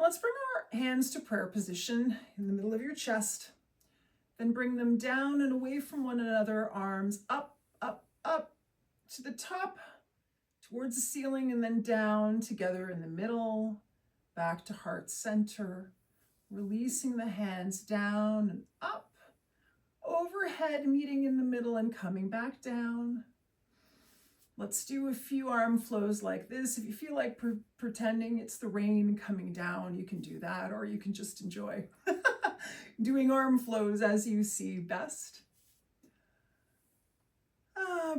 let's bring our hands to prayer position in the middle of your chest. Then bring them down and away from one another, arms up, up, up to the top, towards the ceiling, and then down together in the middle, back to heart center, releasing the hands down and up, overhead, meeting in the middle and coming back down. Let's do a few arm flows like this. If you feel like pretending it's the rain coming down, you can do that, or you can just enjoy doing arm flows as you see best.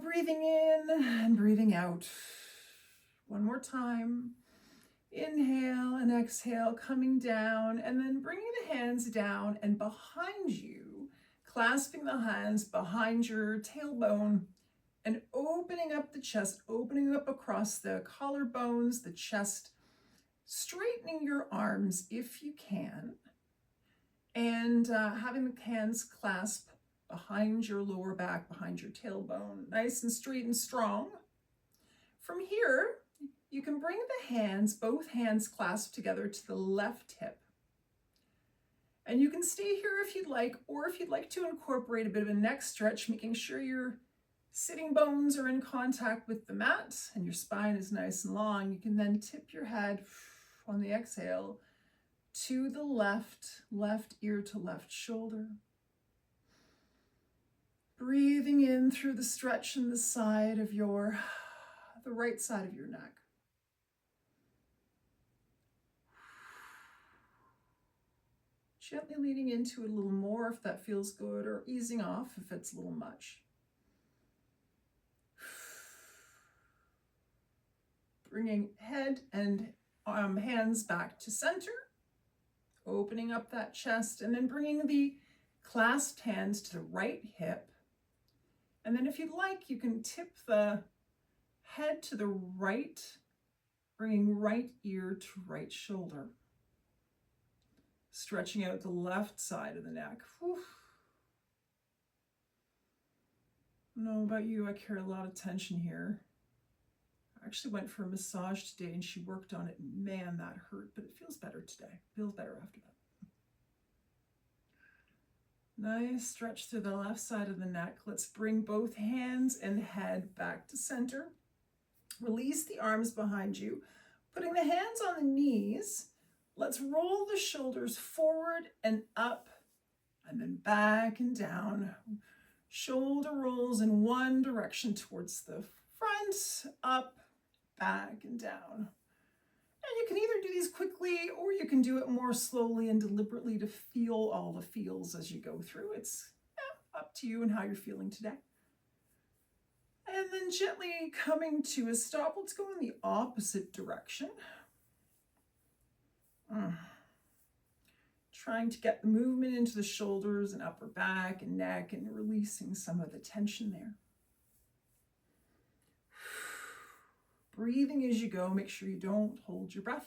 Breathing in and breathing out. One more time. Inhale and exhale, coming down, and then bringing the hands down and behind you, clasping the hands behind your tailbone and opening up the chest, opening up across the collarbones, the chest, straightening your arms if you can, and having the hands clasp behind your lower back, behind your tailbone, nice and straight and strong. From here, you can bring the hands, both hands clasped together to the left hip. And you can stay here if you'd like, or if you'd like to incorporate a bit of a neck stretch, making sure your sitting bones are in contact with the mat and your spine is nice and long, you can then tip your head on the exhale to the left ear to left shoulder. Breathing in through the stretch in the side of the right side of your neck. Gently leaning into it a little more if that feels good, or easing off if it's a little much. Bringing head and hands back to center, opening up that chest, and then bringing the clasped hands to the right hip. And then if you'd like, you can tip the head to the right, bringing right ear to right shoulder. Stretching out the left side of the neck. Whew. I don't know about you, I carry a lot of tension here. I actually went for a massage today and she worked on it. Man, that hurt, but it feels better today. Feels better after that. Nice stretch through the left side of the neck. Let's bring both hands and head back to center. Release the arms behind you. Putting the hands on the knees, let's roll the shoulders forward and up, and then back and down. Shoulder rolls in one direction towards the front, up, back, and down. And you can either do these quickly, or you can do it more slowly and deliberately to feel all the feels as you go through. It's up to you and how you're feeling today. And then gently coming to a stop, let's go in the opposite direction. Trying to get the movement into the shoulders and upper back and neck and releasing some of the tension there. Breathing as you go, make sure you don't hold your breath.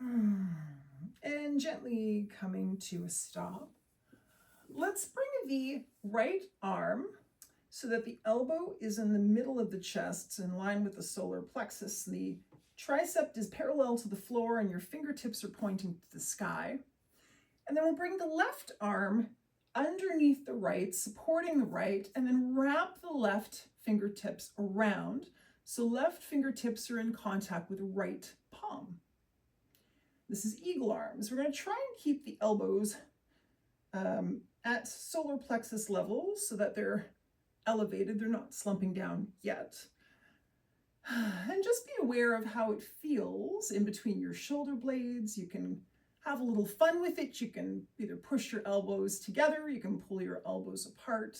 And gently coming to a stop. Let's bring the right arm so that the elbow is in the middle of the chest in line with the solar plexus. The tricep is parallel to the floor and your fingertips are pointing to the sky. And then we'll bring the left arm underneath the right, supporting the right, and then wrap the left fingertips around. So left fingertips are in contact with right palm. This is eagle arms. We're going to try and keep the elbows at solar plexus level so that they're elevated. They're not slumping down yet. And just be aware of how it feels in between your shoulder blades. You can have a little fun with it. You can either push your elbows together, you can pull your elbows apart,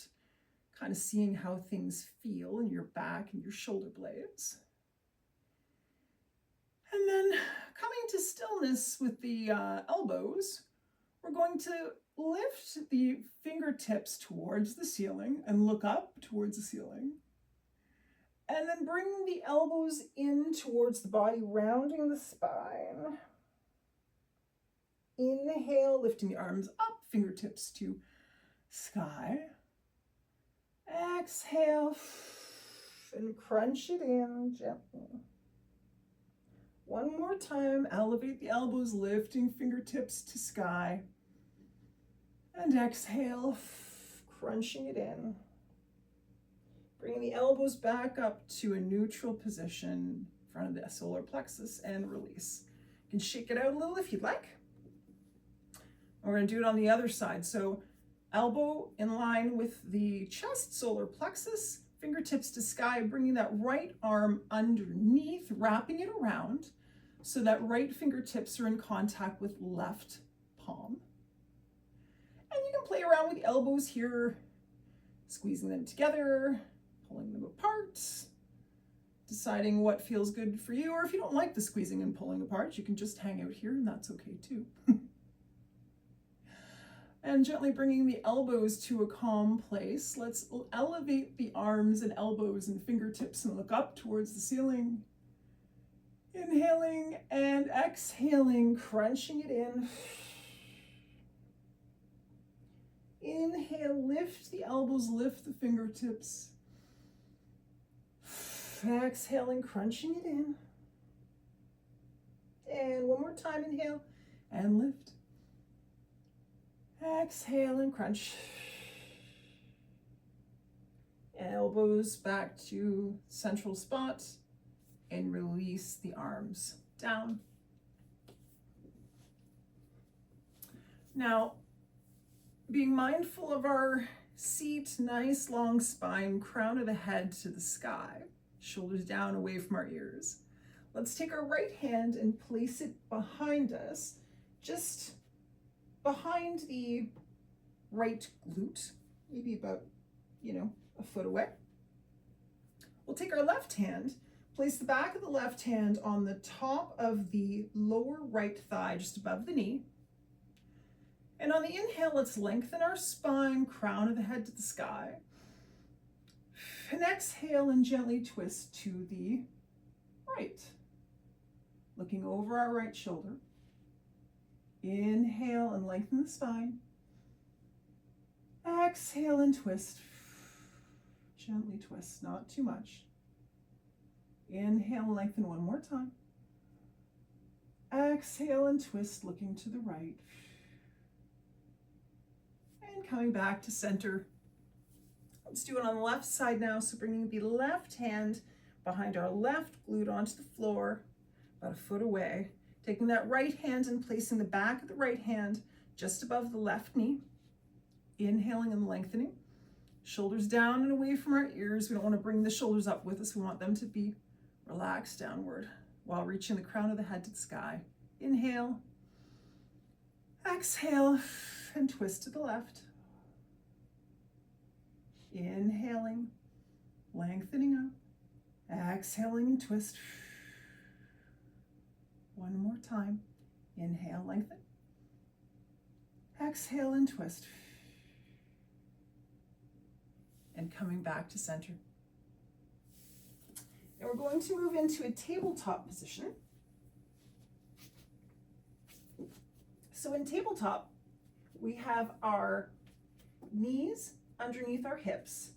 kind of seeing how things feel in your back and your shoulder blades. And then coming to stillness with the elbows, we're going to lift the fingertips towards the ceiling and look up towards the ceiling. And then bring the elbows in towards the body, rounding the spine. Inhale, lifting the arms up, fingertips to sky. Exhale, and crunch it in gently. One more time, elevate the elbows, lifting fingertips to sky. And exhale, crunching it in. Bringing the elbows back up to a neutral position in front of the solar plexus and release. You can shake it out a little if you'd like. We're going to do it on the other side. So elbow in line with the chest, solar plexus, fingertips to sky, bringing that right arm underneath, wrapping it around so that right fingertips are in contact with left palm. And you can play around with the elbows here, squeezing them together, pulling them apart, deciding what feels good for you. Or if you don't like the squeezing and pulling apart, you can just hang out here and that's okay too. And gently bringing the elbows to a calm place. Let's elevate the arms and elbows and fingertips and look up towards the ceiling. Inhaling and exhaling, crunching it in. Inhale, lift the elbows, lift the fingertips. Exhaling, crunching it in. And one more time, inhale and lift. Exhale and crunch. Elbows back to central spot and release the arms down. Now, being mindful of our seat, nice long spine, crown of the head to the sky, shoulders down away from our ears. Let's take our right hand and place it behind us, just behind the right glute, maybe about, a foot away. We'll take our left hand, place the back of the left hand on the top of the lower right thigh, just above the knee. And on the inhale, let's lengthen our spine, crown of the head to the sky. And exhale and gently twist to the right. Looking over our right shoulder. Inhale and lengthen the spine. Exhale and twist. Gently twist, not too much. Inhale and lengthen one more time. Exhale and twist, looking to the right. And coming back to center. Let's do it on the left side now. So bringing the left hand behind our left glute onto the floor, about a foot away. Taking that right hand and placing the back of the right hand just above the left knee. Inhaling and lengthening. Shoulders down and away from our ears. We don't want to bring the shoulders up with us. We want them to be relaxed downward while reaching the crown of the head to the sky. Inhale. Exhale and twist to the left. Inhaling, lengthening up. Exhaling and twist. One more time. Inhale, lengthen. Exhale and twist. And coming back to center. Now we're going to move into a tabletop position. So in tabletop, we have our knees underneath our hips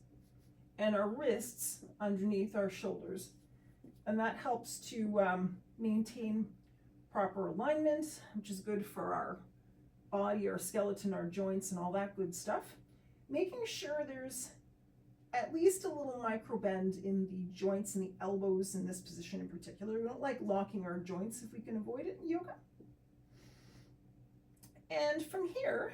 and our wrists underneath our shoulders. And that helps to maintain proper alignment, which is good for our body, our skeleton, our joints, and all that good stuff. Making sure there's at least a little micro bend in the joints and the elbows in this position in particular. We don't like locking our joints if we can avoid it in yoga. And from here,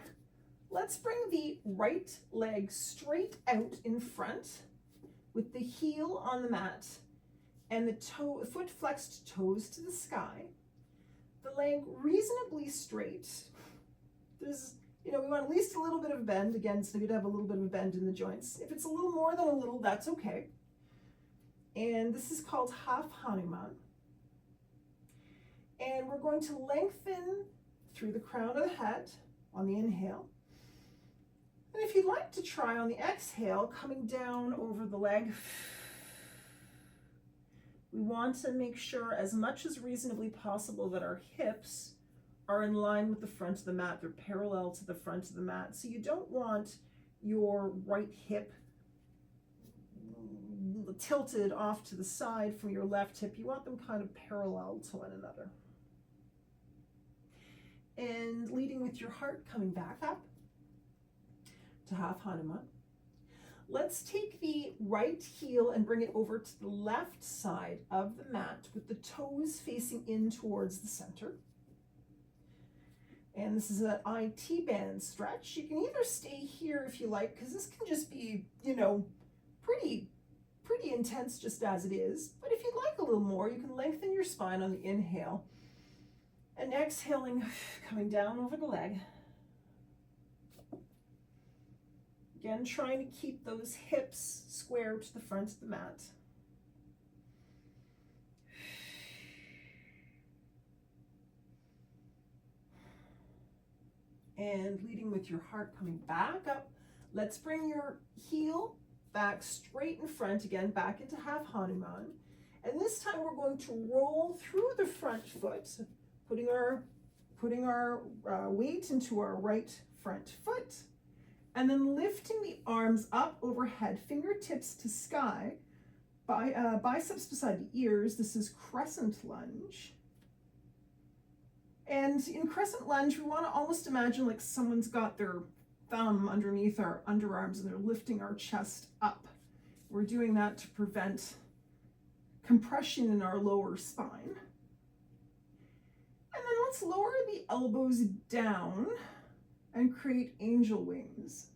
let's bring the right leg straight out in front with the heel on the mat and the foot flexed toes to the sky. The leg reasonably straight. There's, we want at least a little bit of bend. Again, it's good to have a little bit of a bend in the joints. If it's a little more than a little, that's okay. And this is called half Hanuman. And we're going to lengthen through the crown of the head on the inhale. And if you'd like to try on the exhale, coming down over the leg, we want to make sure as much as reasonably possible that our hips are in line with the front of the mat. They're parallel to the front of the mat. So you don't want your right hip tilted off to the side from your left hip. You want them kind of parallel to one another. And leading with your heart, coming back up to half Hanuman. Let's take the right heel and bring it over to the left side of the mat with the toes facing in towards the center. And this is an IT band stretch. You can either stay here if you like, because this can just be, you know, pretty intense just as it is. But if you'd like a little more, you can lengthen your spine on the inhale. And exhaling, coming down over the leg. Again, trying to keep those hips square to the front of the mat. And leading with your heart, coming back up. Let's bring your heel back straight in front again, back into half Hanuman. And this time we're going to roll through the front foot, putting our weight into our right front foot, and then lifting the arms up overhead, fingertips to sky, biceps beside the ears. This is crescent lunge. And in crescent lunge, we want to almost imagine like someone's got their thumb underneath our underarms and they're lifting our chest up. We're doing that to prevent compression in our lower spine. And then let's lower the elbows down and create angel wings.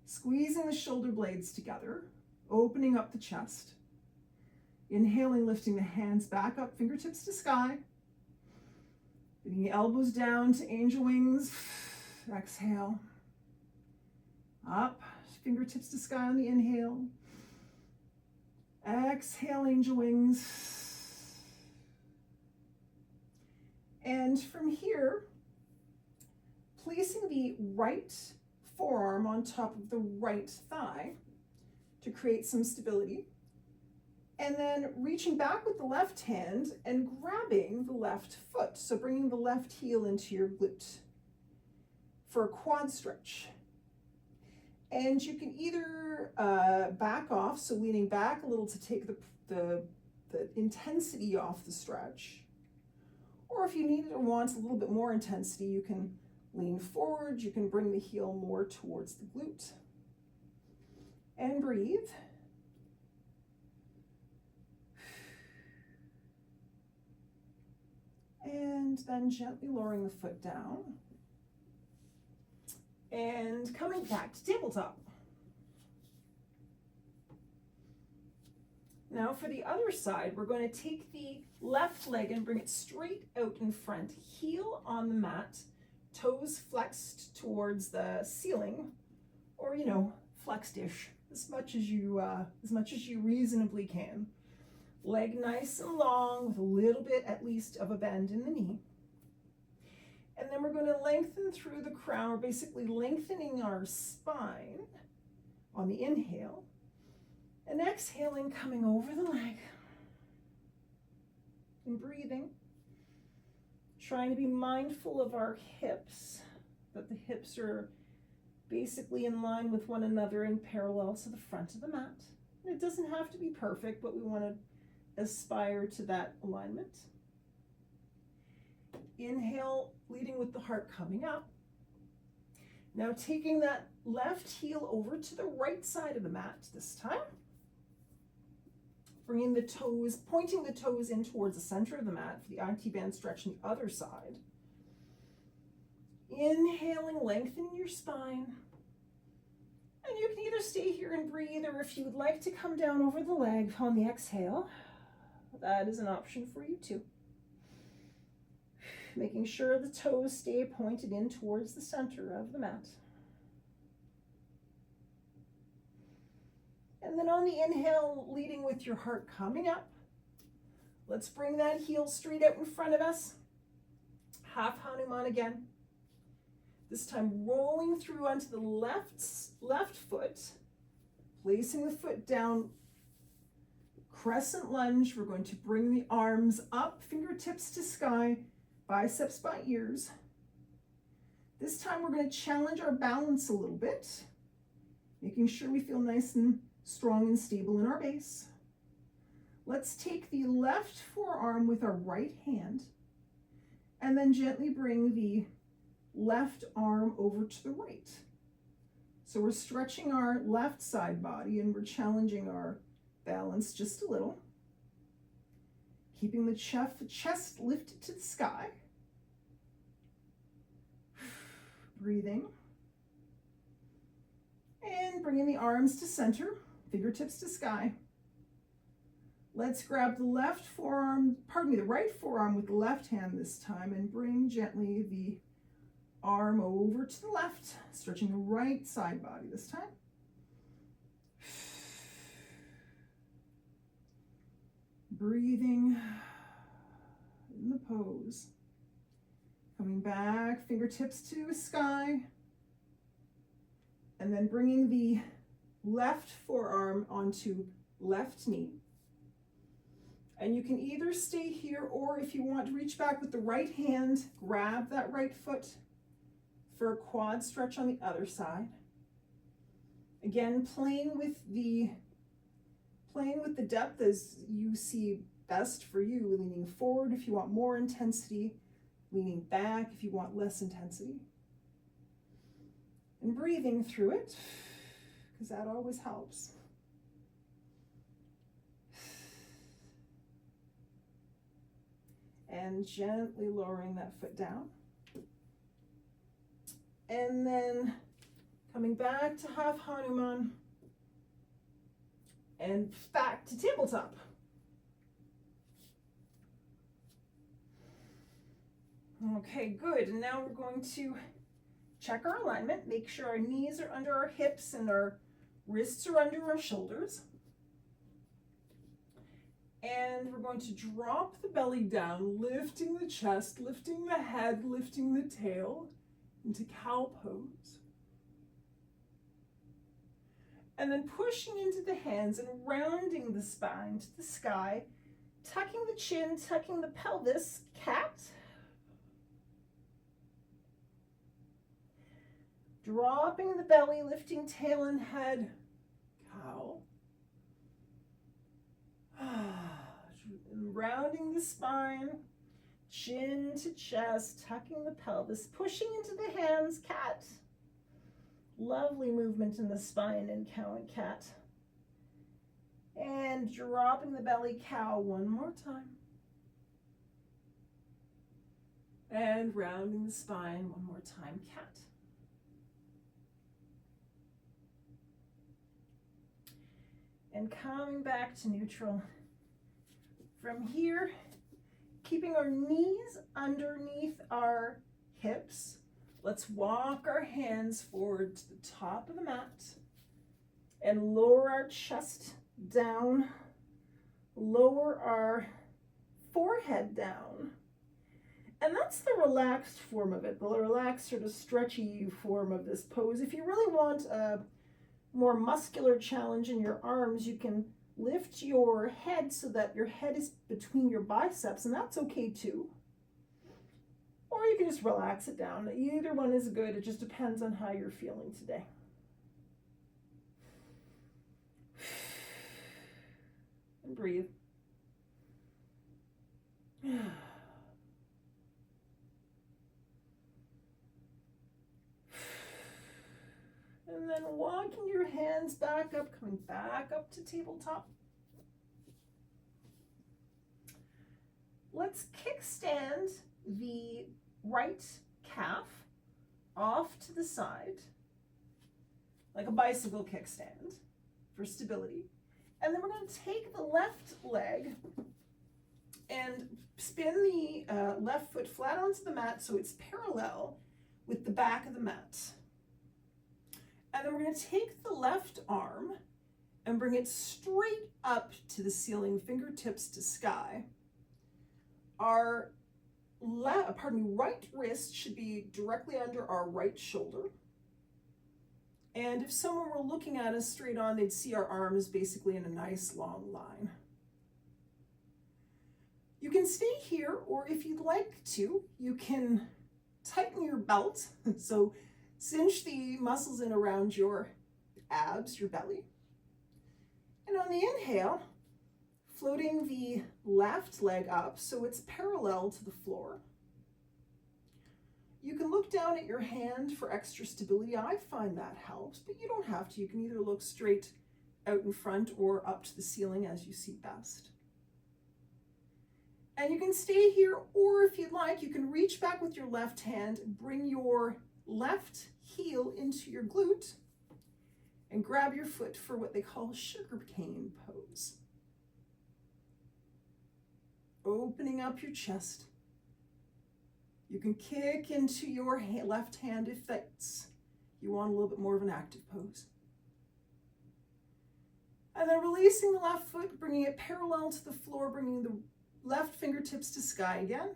Squeezing the shoulder blades together, opening up the chest. Inhaling, lifting the hands back up, fingertips to sky. Bringing the elbows down to angel wings. Exhale. Up, fingertips to sky on the inhale. Exhale, angel wings. And from here, placing the right forearm on top of the right thigh to create some stability. And then reaching back with the left hand and grabbing the left foot. So bringing the left heel into your glute for a quad stretch. And you can either back off, so leaning back a little to take the intensity off the stretch. Or if you need or want a little bit more intensity, you can lean forward, you can bring the heel more towards the glute. And breathe. And then gently lowering the foot down. And coming back to tabletop. Now for the other side, we're going to take the left leg and bring it straight out in front, heel on the mat, toes flexed towards the ceiling, or, you know, flexed-ish, as much as you reasonably can. Leg nice and long with a little bit at least of a bend in the knee. And then we're going to lengthen through the crown. We're basically lengthening our spine on the inhale. And exhaling, coming over the leg. And breathing. Trying to be mindful of our hips, that the hips are basically in line with one another and parallel to the front of the mat. And it doesn't have to be perfect, but we want to aspire to that alignment. Inhale, leading with the heart coming up. Now taking that left heel over to the right side of the mat this time. Bringing the toes, pointing the toes in towards the center of the mat for the IT band stretch on the other side. Inhaling, lengthening your spine. And you can either stay here and breathe, or if you would like to come down over the leg on the exhale, that is an option for you too. Making sure the toes stay pointed in towards the center of the mat. And then on the inhale, leading with your heart coming up. Let's bring that heel straight out in front of us. Half Hanuman again. This time rolling through onto the left foot, placing the foot down, crescent lunge. We're going to bring the arms up, fingertips to sky, biceps by ears. This time we're going to challenge our balance a little bit, making sure we feel nice and strong and stable in our base. Let's take the left forearm with our right hand and then gently bring the left arm over to the right. So we're stretching our left side body and we're challenging our balance just a little. Keeping the chest lifted to the sky. Breathing. And bringing the arms to center, fingertips to sky. Let's grab the right forearm with the left hand this time and bring gently the arm over to the left, stretching the right side body this time. Breathing in the pose. Coming back, fingertips to the sky. And then bringing the left forearm onto left knee. And you can either stay here, or if you want to reach back with the right hand, grab that right foot for a quad stretch on the other side. Again, playing with the depth as you see best for you, leaning forward if you want more intensity, leaning back if you want less intensity. And breathing through it, because that always helps. And gently lowering that foot down. And then coming back to half Hanuman and back to tabletop. Okay, good. And now we're going to check our alignment, make sure our knees are under our hips and our wrists are under our shoulders. And we're going to drop the belly down, lifting the chest, lifting the head, lifting the tail into cow pose. And then pushing into the hands and rounding the spine to the sky, tucking the chin, tucking the pelvis, cat. Dropping the belly, lifting tail and head, cow. And rounding the spine, chin to chest, tucking the pelvis, pushing into the hands, cat. Lovely movement in the spine in cow and cat. And dropping the belly, cow, one more time. And rounding the spine, one more time, cat. And coming back to neutral. From here, keeping our knees underneath our hips, let's walk our hands forward to the top of the mat and lower our chest down, lower our forehead down. And that's the relaxed form of it, the relaxed sort of stretchy form of this pose. If you really want a more muscular challenge in your arms, you can lift your head so that your head is between your biceps, and that's okay too. Or you can just relax it down. Either one is good. It just depends on how you're feeling today. And breathe. And then walking your hands back up, coming back up to tabletop. Let's kickstand the right calf off to the side, like a bicycle kickstand for stability. And then we're going to take the left leg and spin the left foot flat onto the mat so it's parallel with the back of the mat. And then we're going to take the left arm and bring it straight up to the ceiling, fingertips to sky. Our right wrist should be directly under our right shoulder. And if someone were looking at us straight on, they'd see our arms basically in a nice long line. You can stay here, or if you'd like to, you can tighten your belt. So cinch the muscles in around your abs, your belly. And on the inhale, floating the left leg up so it's parallel to the floor. You can look down at your hand for extra stability. I find that helps, but you don't have to. You can either look straight out in front or up to the ceiling as you see best. And you can stay here, or if you'd like, you can reach back with your left hand, bring your left heel into your glute, and grab your foot for what they call sugar cane pose. Opening up your chest. You can kick into your left hand if you want a little bit more of an active pose. And then releasing the left foot, bringing it parallel to the floor, bringing the left fingertips to sky again.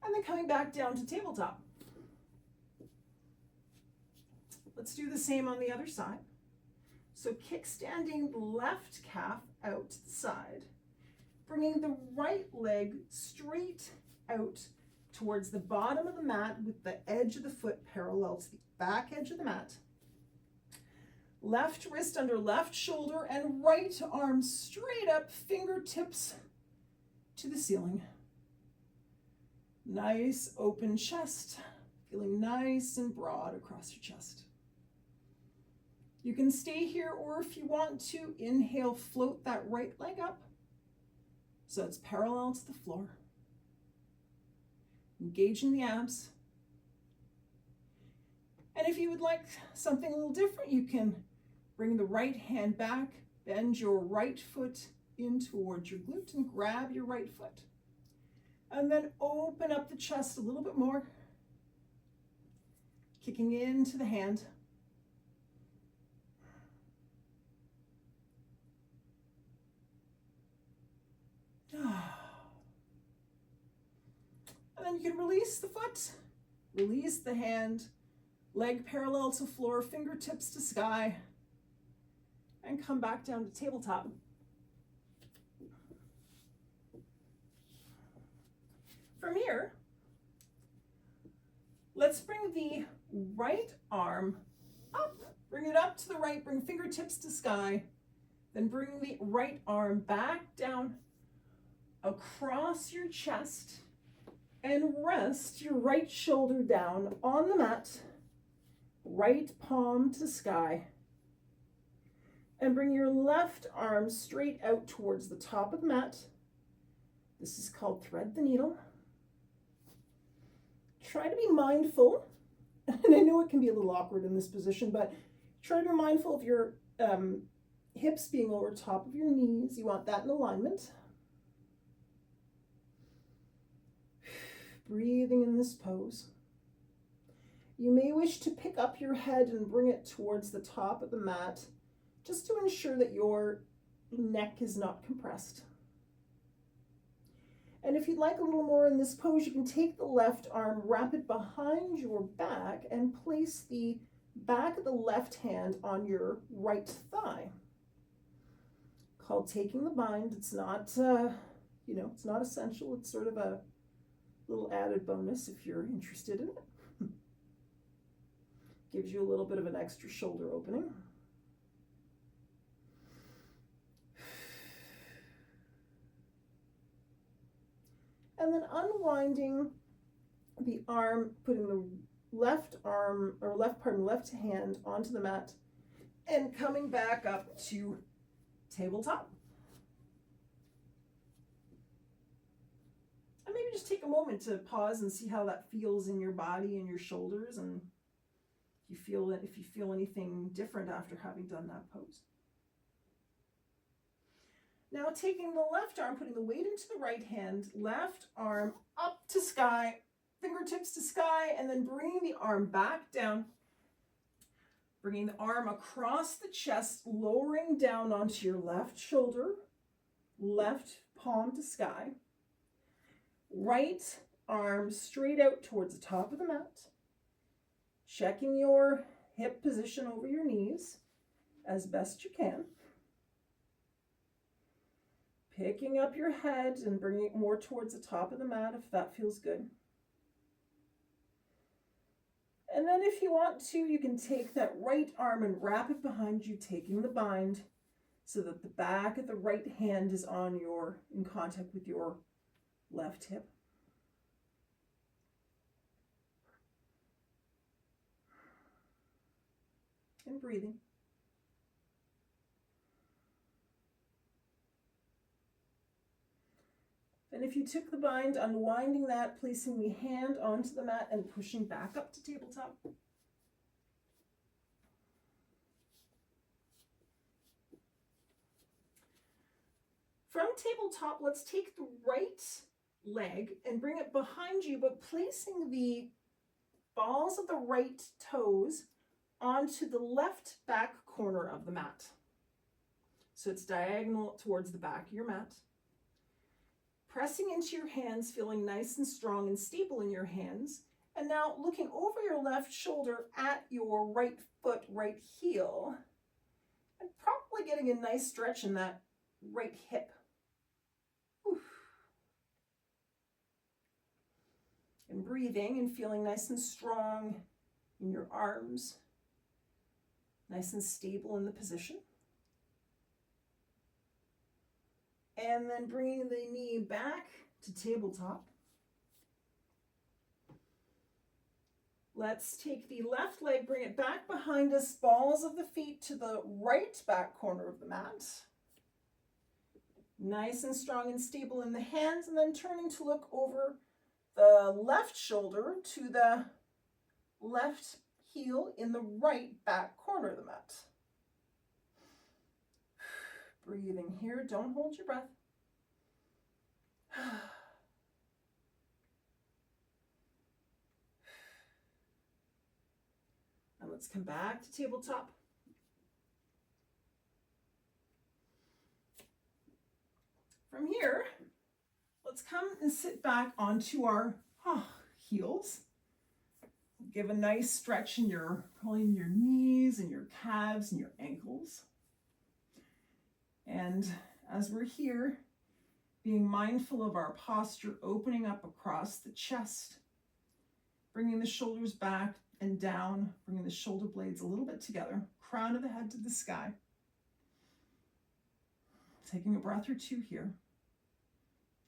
And then coming back down to tabletop. Let's do the same on the other side. So kickstanding the left calf out to the side, bringing the right leg straight out towards the bottom of the mat with the edge of the foot parallel to the back edge of the mat. Left wrist under left shoulder and right arm straight up, fingertips to the ceiling. Nice open chest, feeling nice and broad across your chest. You can stay here, or if you want to, inhale, float that right leg up so it's parallel to the floor. Engaging the abs. And if you would like something a little different, you can bring the right hand back, bend your right foot in towards your glute and grab your right foot. And then open up the chest a little bit more, kicking into the hand. And then you can release the foot, release the hand, leg parallel to floor, fingertips to sky, and come back down to tabletop. From here, let's bring the right arm up, bring it up to the right, bring fingertips to sky, then bring the right arm back down across your chest and rest your right shoulder down on the mat, right palm to sky, and bring your left arm straight out towards the top of the mat. This is called thread the needle. Try to be mindful, and I know it can be a little awkward in this position, but try to be mindful of your hips being over top of your knees. You want that in alignment. Breathing in this pose. You may wish to pick up your head and bring it towards the top of the mat, just to ensure that your neck is not compressed. And if you'd like a little more in this pose, you can take the left arm, wrap it behind your back, and place the back of the left hand on your right thigh. Called taking the bind. It's not, it's not essential. It's sort of a little added bonus if you're interested in it. Gives you a little bit of an extra shoulder opening. And then unwinding the arm, putting the left hand onto the mat and coming back up to tabletop. And maybe just take a moment to pause and see how that feels in your body and your shoulders, and if you feel anything different after having done that pose. Now taking the left arm, putting the weight into the right hand, left arm up to sky, fingertips to sky, and then bringing the arm back down, bringing the arm across the chest, lowering down onto your left shoulder, left palm to sky, right arm straight out towards the top of the mat, checking your hip position over your knees as best you can. Picking up your head and bringing it more towards the top of the mat if that feels good. And then if you want to, you can take that right arm and wrap it behind you, taking the bind, so that the back of the right hand is in contact with your left hip. And breathing. And if you took the bind, unwinding that, placing the hand onto the mat and pushing back up to tabletop. From tabletop, let's take the right leg and bring it behind you, but placing the balls of the right toes onto the left back corner of the mat. So it's diagonal towards the back of your mat. Pressing into your hands, feeling nice and strong and stable in your hands. And now looking over your left shoulder at your right foot, right heel, and probably getting a nice stretch in that right hip. Oof. And breathing and feeling nice and strong in your arms, nice and stable in the position. And then bringing the knee back to tabletop. Let's take the left leg, bring it back behind us, balls of the feet to the right back corner of the mat. Nice and strong and stable in the hands, and then turning to look over the left shoulder to the left heel in the right back corner of the mat. Breathing here, don't hold your breath. And let's come back to tabletop. From here, let's come and sit back onto our heels. Give a nice stretch in probably in your knees and your calves and your ankles. And as we're here, being mindful of our posture, opening up across the chest, bringing the shoulders back and down, bringing the shoulder blades a little bit together, crown of the head to the sky. Taking a breath or two here,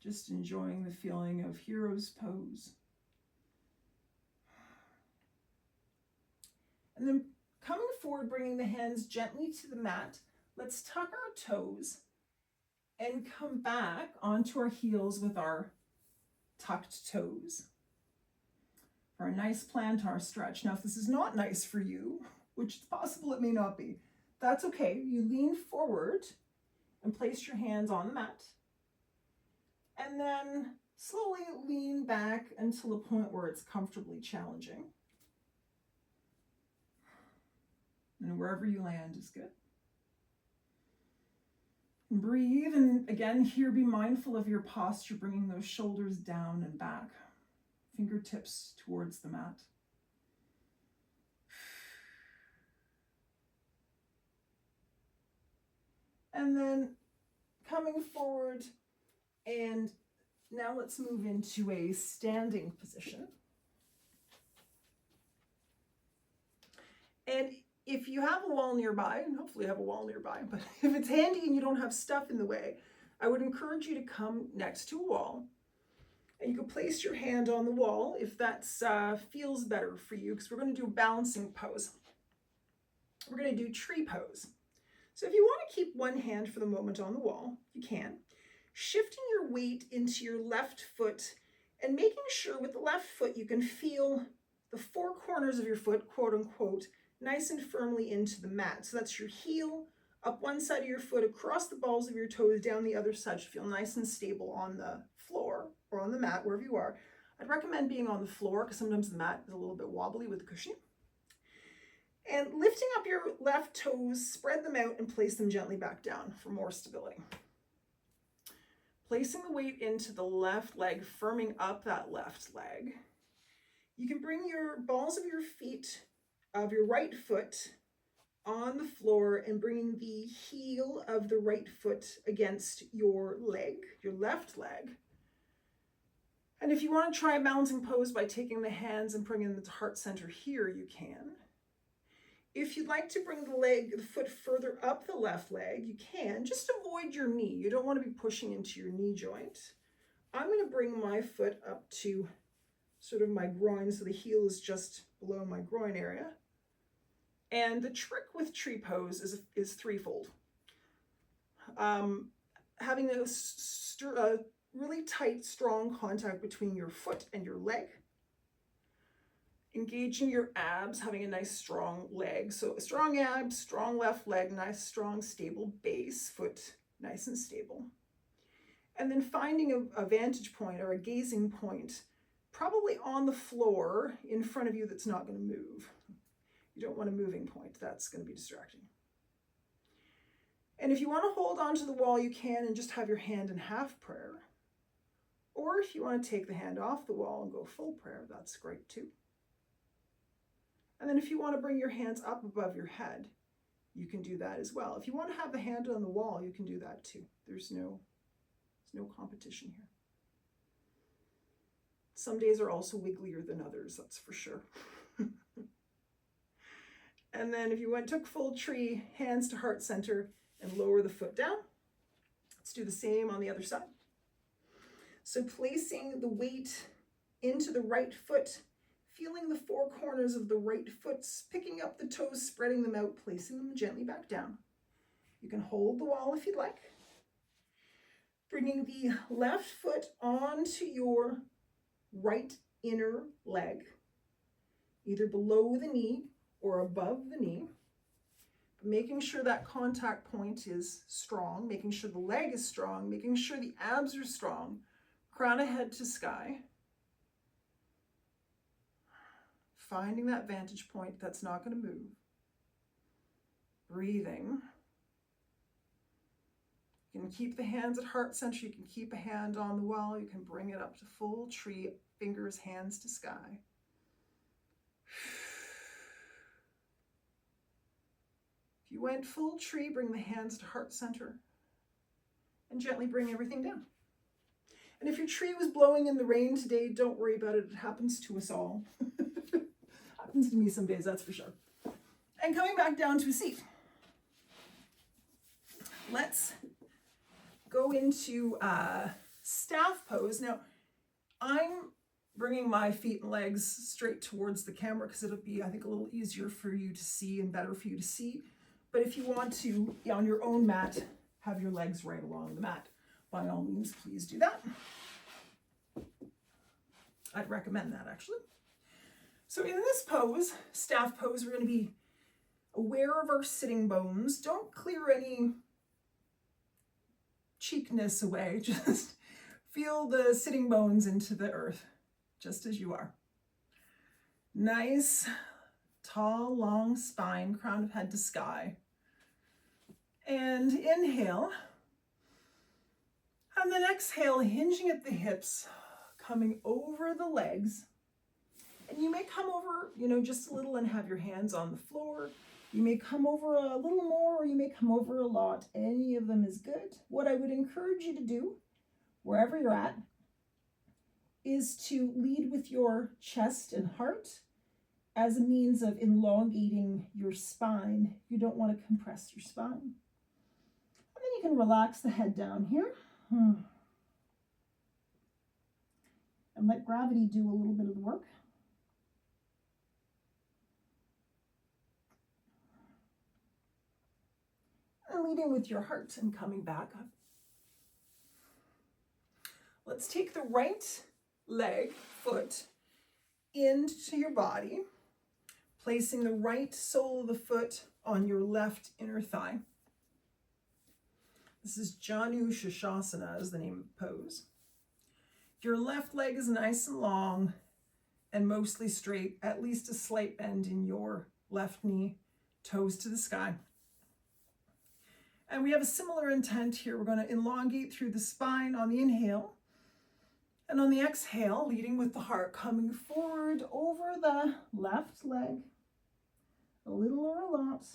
just enjoying the feeling of hero's pose. And then coming forward, bringing the hands gently to the mat, let's tuck our toes and come back onto our heels with our tucked toes for a nice plantar stretch. Now, if this is not nice for you, which is possible it may not be, that's okay. You lean forward and place your hands on the mat. And then slowly lean back until a point where it's comfortably challenging. And wherever you land is good. Breathe, and again here be mindful of your posture, bringing those shoulders down and back, fingertips towards the mat. And then coming forward, and now let's move into a standing position. And if you have a wall nearby, and hopefully you have a wall nearby, but if it's handy and you don't have stuff in the way, I would encourage you to come next to a wall. And you can place your hand on the wall if that feels better for you, because we're going to do a balancing pose. We're going to do tree pose. So if you want to keep one hand for the moment on the wall, you can. Shifting your weight into your left foot and making sure with the left foot you can feel the four corners of your foot, quote unquote, nice and firmly into the mat. So that's your heel up one side of your foot, across the balls of your toes, down the other side to feel nice and stable on the floor or on the mat, wherever you are. I'd recommend being on the floor because sometimes the mat is a little bit wobbly with the cushioning. And lifting up your left toes, spread them out and place them gently back down for more stability. Placing the weight into the left leg, firming up that left leg. You can bring your balls of your feet, of your right foot, on the floor and bringing the heel of the right foot against your leg, your left leg. And if you want to try a balancing pose by taking the hands and bringing them to heart center here, you can. If you'd like to bring the foot further up the left leg, you can. Just avoid your knee. You don't want to be pushing into your knee joint. I'm going to bring my foot up to sort of my groin, so the heel is just below my groin area. And the trick with tree pose is threefold. Having a really tight, strong contact between your foot and your leg. Engaging your abs, having a nice strong leg. So strong abs, strong left leg, nice strong stable base, foot nice and stable. And then finding a vantage point or a gazing point, probably on the floor in front of you that's not going to move. You don't want a moving point, that's going to be distracting. And if you want to hold onto the wall, you can and just have your hand in half prayer. Or if you want to take the hand off the wall and go full prayer, that's great too. And then if you want to bring your hands up above your head, you can do that as well. If you want to have the hand on the wall, you can do that too. There's no competition here. Some days are also wigglier than others, that's for sure. And then if you took full tree, hands to heart center and lower the foot down. Let's do the same on the other side. So placing the weight into the right foot, feeling the four corners of the right foot, picking up the toes, spreading them out, placing them gently back down. You can hold the wall if you'd like. Bringing the left foot onto your right inner leg, either below the knee or above the knee. Making sure that contact point is strong, making sure the leg is strong, making sure the abs are strong, crown of head to sky. Finding that vantage point that's not going to move. Breathing. You can keep the hands at heart center. You can keep a hand on the wall. You can bring it up to full tree, fingers, hands to sky. If you went full tree, bring the hands to heart center and gently bring everything down. And if your tree was blowing in the rain today, don't worry about it. It happens to us all. Happens to me some days, that's for sure. And coming back down to a seat. Let's go into staff pose. Now, I'm bringing my feet and legs straight towards the camera because it'll be, I think, a little easier for you to see and better for you to see. But if you want to, on your own mat, have your legs right along the mat, by all means, please do that. I'd recommend that, actually. So in this pose, staff pose, we're going to be aware of our sitting bones. Don't clear any cheekness away. Just feel the sitting bones into the earth, just as you are. Nice, tall, long spine, crown of head to sky. And inhale. And then exhale, hinging at the hips, coming over the legs. And you may come over, just a little and have your hands on the floor. You may come over a little more, or you may come over a lot. Any of them is good. What I would encourage you to do, wherever you're at, is to lead with your chest and heart as a means of elongating your spine. You don't want to compress your spine. And then you can relax the head down here. And let gravity do a little bit of the work. And leading with your heart and coming back up. Let's take the right leg, foot, into your body, placing the right sole of the foot on your left inner thigh. This is Janu Shashasana is the name of the pose. Your left leg is nice and long and mostly straight, at least a slight bend in your left knee, toes to the sky. And we have a similar intent here. We're going to elongate through the spine on the inhale. And on the exhale, leading with the heart, coming forward over the left leg, a little or a lot.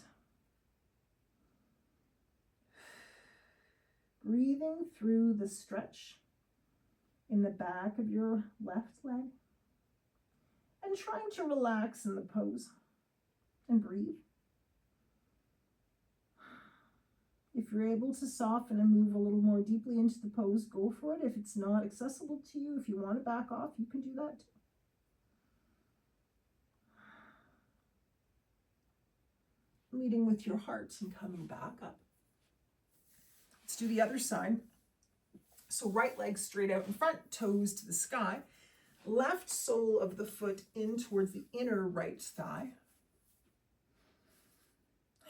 Breathing through the stretch in the back of your left leg. And trying to relax in the pose and breathe. If you're able to soften and move a little more deeply into the pose, go for it. If it's not accessible to you, if you want to back off, you can do that too. Leading with your heart and coming back up. Let's do the other side. So right leg straight out in front, toes to the sky. Left sole of the foot in towards the inner right thigh.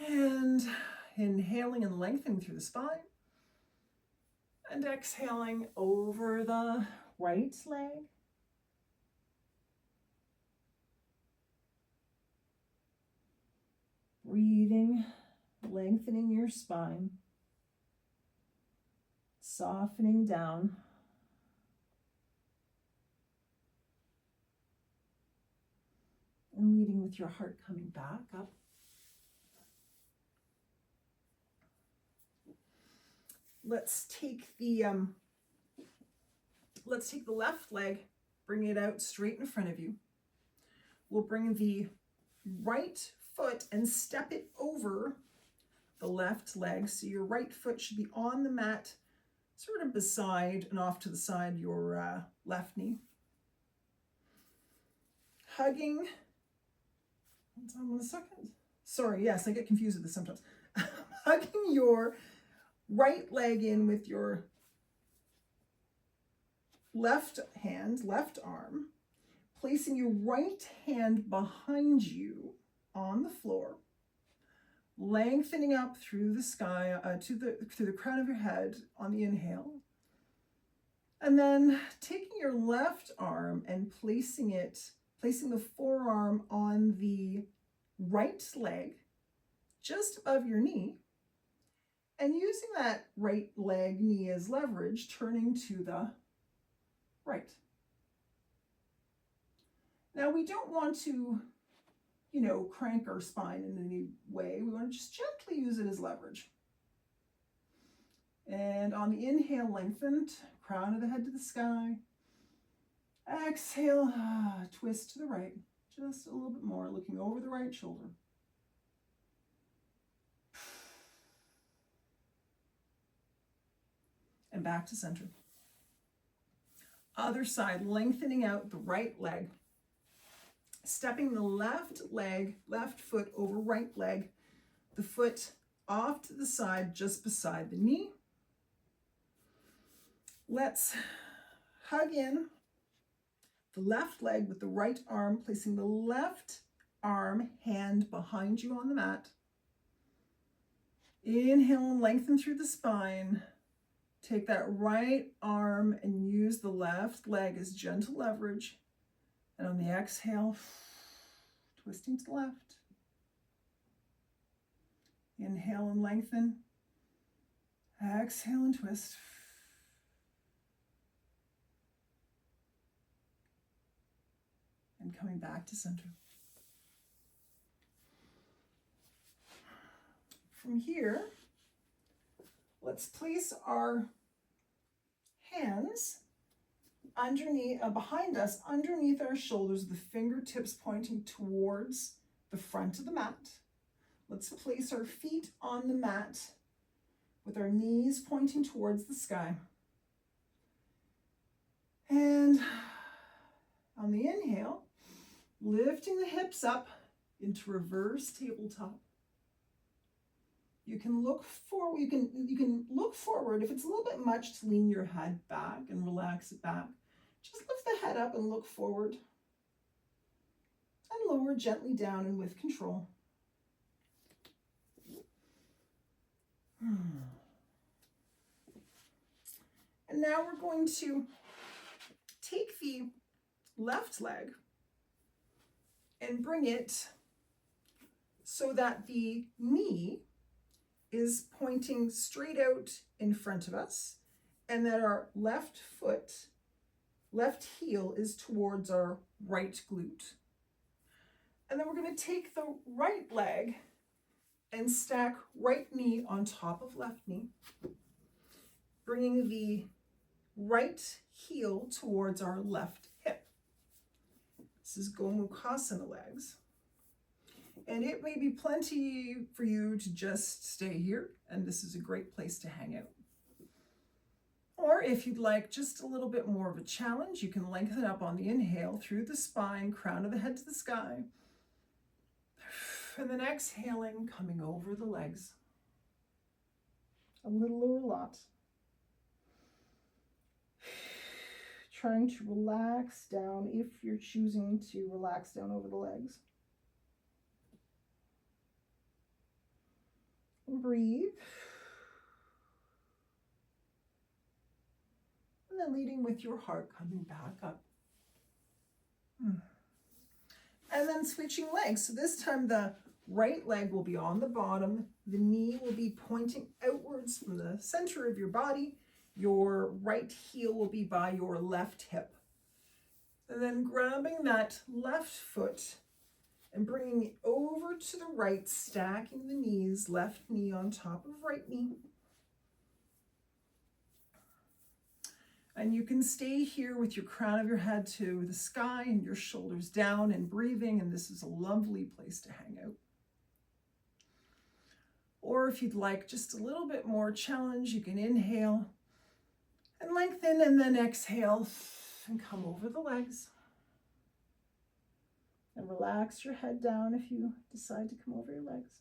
And inhaling and lengthening through the spine. And exhaling over the right leg. Breathing, lengthening your spine. Softening down. And leading with your heart coming back up. Let's take the left leg, bring it out straight in front of you. We'll bring the right foot and step it over the left leg. So your right foot should be on the mat, sort of beside and off to the side your left knee. Hugging, hold on 1 second. Sorry, yes, I get confused with this sometimes. Hugging your right leg in with your left hand, left arm, placing your right hand behind you on the floor, lengthening up through the sky, through the crown of your head on the inhale, and then taking your left arm and placing the forearm on the right leg, just above your knee, and using that right leg, knee as leverage, turning to the right. Now we don't want to, crank our spine in any way. We want to just gently use it as leverage. And on the inhale, lengthened, crown of the head to the sky. Exhale, twist to the right, just a little bit more, looking over the right shoulder. And back to center. Other side, lengthening out the right leg. Stepping the left foot over right leg, the foot off to the side, just beside the knee. Let's hug in the left leg with the right arm, placing the left arm, hand behind you on the mat. Inhale and lengthen through the spine. Take that right arm and use the left leg as gentle leverage. And on the exhale, twisting to the left. Inhale and lengthen. Exhale and twist. And coming back to center. From here, let's place our hands behind us, underneath our shoulders, the fingertips pointing towards the front of the mat. Let's place our feet on the mat with our knees pointing towards the sky. And on the inhale, lifting the hips up into reverse tabletop. You can look forward. You can look forward. If it's a little bit much, to lean your head back and relax it back. Just lift the head up and look forward. And lower gently down and with control. And now we're going to take the left leg and bring it so that the knee is pointing straight out in front of us, and that our left heel is towards our right glute. And then we're going to take the right leg and stack right knee on top of left knee, bringing the right heel towards our left hip. This is Gomukhasana legs. And it may be plenty for you to just stay here, and this is a great place to hang out. Or if you'd like just a little bit more of a challenge, you can lengthen up on the inhale through the spine, crown of the head to the sky. And then exhaling, coming over the legs. A little or a lot. Trying to relax down if you're choosing to relax down over the legs. And breathe. And then leading with your heart, coming back up. And then switching legs. So this time the right leg will be on the bottom. The knee will be pointing outwards from the center of your body. Your right heel will be by your left hip. And then grabbing that left foot and bringing it over to the right, stacking the knees, left knee on top of right knee. And you can stay here with your crown of your head to the sky and your shoulders down and breathing, and this is a lovely place to hang out. Or if you'd like just a little bit more challenge, you can inhale and lengthen, and then exhale and come over the legs. And relax your head down if you decide to come over your legs.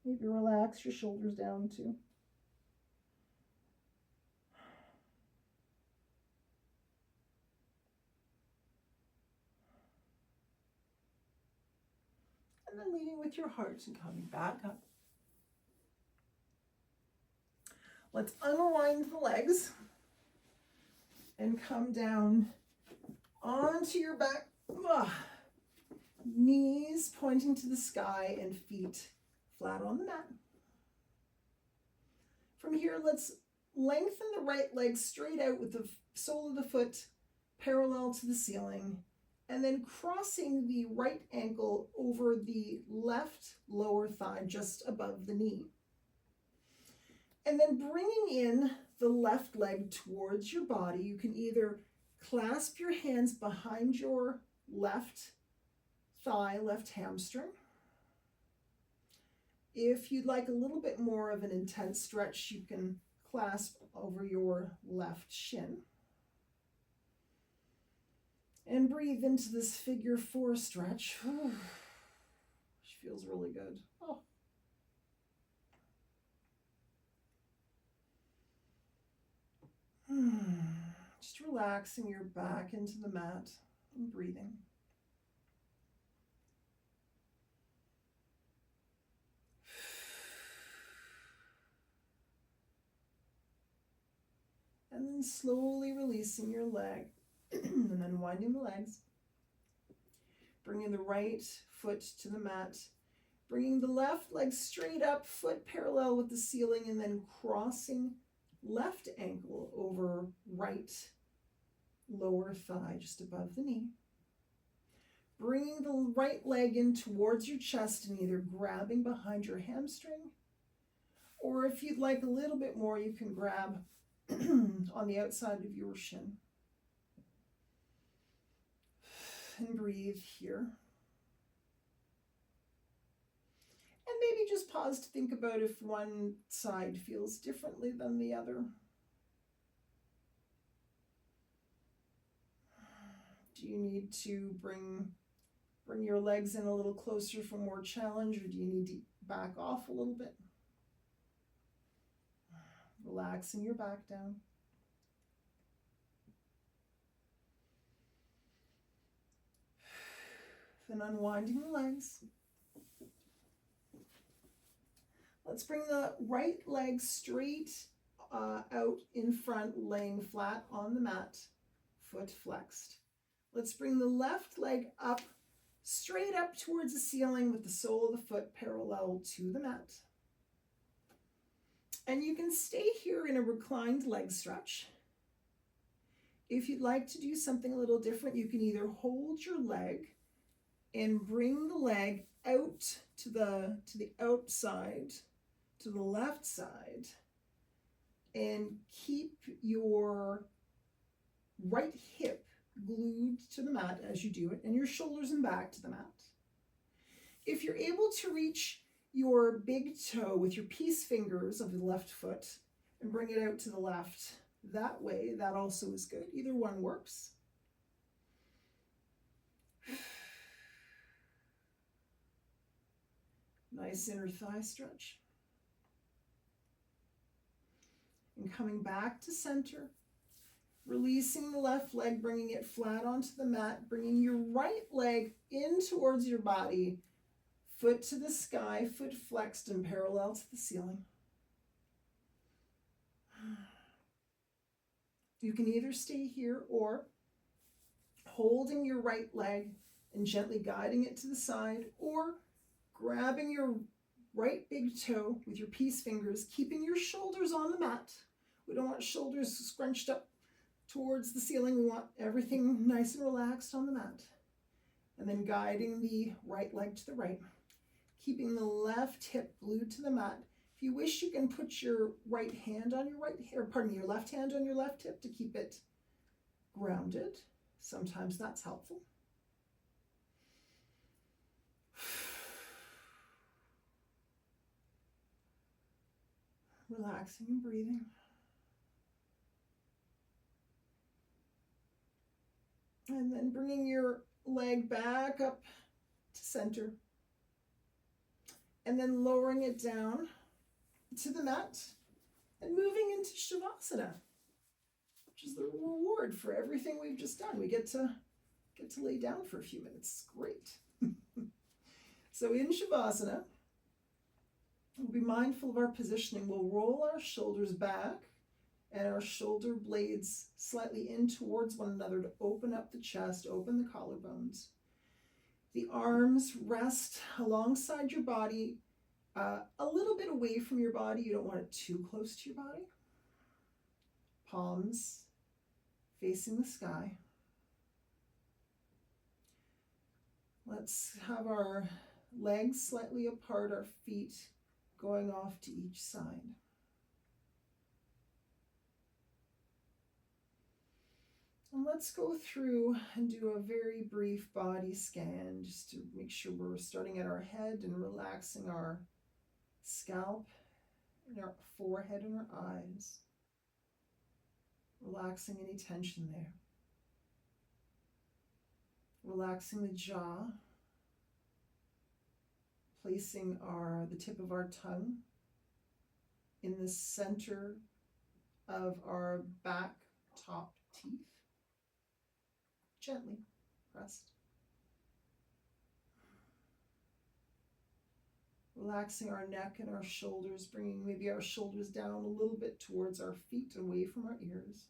Maybe relax your shoulders down too. And then leading with your heart and coming back up. Let's unwind the legs and come down onto your back. Knees pointing to the sky and feet flat on the mat. From here, let's lengthen the right leg straight out with the sole of the foot parallel to the ceiling, and then crossing the right ankle over the left lower thigh just above the knee. And then bringing in the left leg towards your body. You can either clasp your hands behind your left thigh, left hamstring. If you'd like a little bit more of an intense stretch, you can clasp over your left shin. And breathe into this figure 4 stretch, which feels really good. Just relaxing your back into the mat and breathing. And then slowly releasing your leg and unwinding the legs. Bringing the right foot to the mat. Bringing the left leg straight up, foot parallel with the ceiling, and then crossing left ankle over right lower thigh just above the knee. Bringing the right leg in towards your chest and either grabbing behind your hamstring, or if you'd like a little bit more, you can grab on the outside of your shin. And breathe here. And maybe just pause to think about if one side feels differently than the other. Do you need to bring your legs in a little closer for more challenge, or do you need to back off a little bit? Relaxing your back down. Then unwinding the legs. Let's bring the right leg straight out in front, laying flat on the mat, foot flexed. Let's bring the left leg up, straight up towards the ceiling with the sole of the foot parallel to the mat. And you can stay here in a reclined leg stretch. If you'd like to do something a little different, you can either hold your leg and bring the leg out to the outside, to the left side, and keep your right hip glued to the mat as you do it, and your shoulders and back to the mat. If you're able to reach your big toe with your peace fingers of the left foot and bring it out to the left that way, that also is good. Either one works. Nice inner thigh stretch. And coming back to center, releasing the left leg, bringing it flat onto the mat, bringing your right leg in towards your body, foot to the sky, foot flexed and parallel to the ceiling. You can either stay here or holding your right leg and gently guiding it to the side, or grabbing your right big toe with your peace fingers, keeping your shoulders on the mat. We don't want shoulders scrunched up towards the ceiling. We want everything nice and relaxed on the mat. And then guiding the right leg to the right, keeping the left hip glued to the mat. If you wish, you can put your right hand on your your left hand on your left hip to keep it grounded. Sometimes that's helpful. Relaxing and breathing. And then bringing your leg back up to center. And then lowering it down to the mat and moving into Shavasana, which is the reward for everything we've just done. We get to lay down for a few minutes. Great. So in Shavasana, we'll be mindful of our positioning. We'll roll our shoulders back and our shoulder blades slightly in towards one another to open up the chest, open the collarbones. The arms rest alongside your body, a little bit away from your body. You don't want it too close to your body. Palms facing the sky. Let's have our legs slightly apart, our feet going off to each side. And let's go through and do a very brief body scan just to make sure we're starting at our head and relaxing our scalp and our forehead and our eyes. Relaxing any tension there. Relaxing the jaw. Placing the tip of our tongue in the center of our back top teeth. Gently pressed. Relaxing our neck and our shoulders, bringing maybe our shoulders down a little bit towards our feet, away from our ears.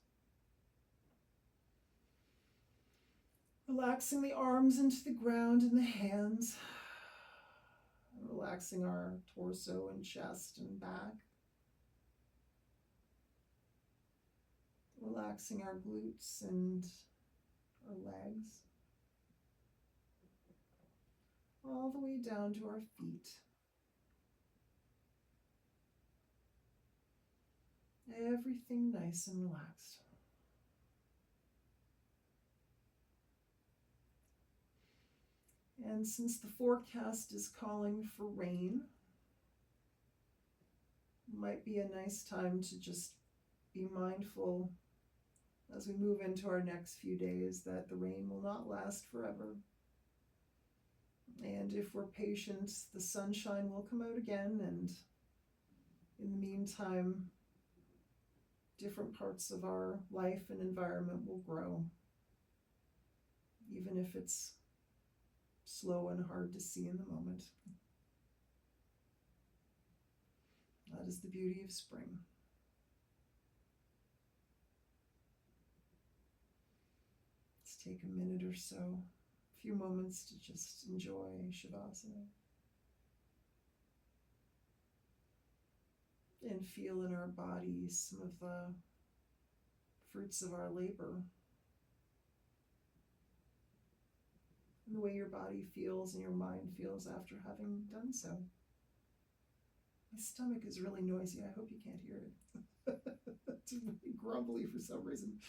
Relaxing the arms into the ground and the hands. Relaxing our torso and chest and back. Relaxing our glutes and our legs. All the way down to our feet. Everything nice and relaxed. And since the forecast is calling for rain, it might be a nice time to just be mindful as we move into our next few days that the rain will not last forever. And if we're patient, the sunshine will come out again, and in the meantime, different parts of our life and environment will grow, even if it's slow and hard to see in the moment. That is the beauty of spring. Let's take a minute or so, a few moments to just enjoy Shavasana. And feel in our bodies some of the fruits of our labor. And the way your body feels and your mind feels after having done so. My stomach is really noisy. I hope you can't hear it. It's really grumbly for some reason.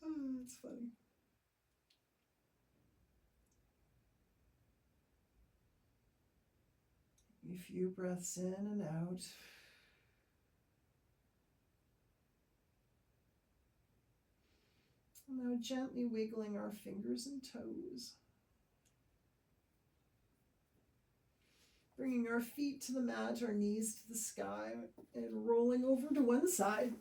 Oh, it's funny. A few breaths in and out. Now gently wiggling our fingers and toes. Bringing our feet to the mat, our knees to the sky, and rolling over to one side.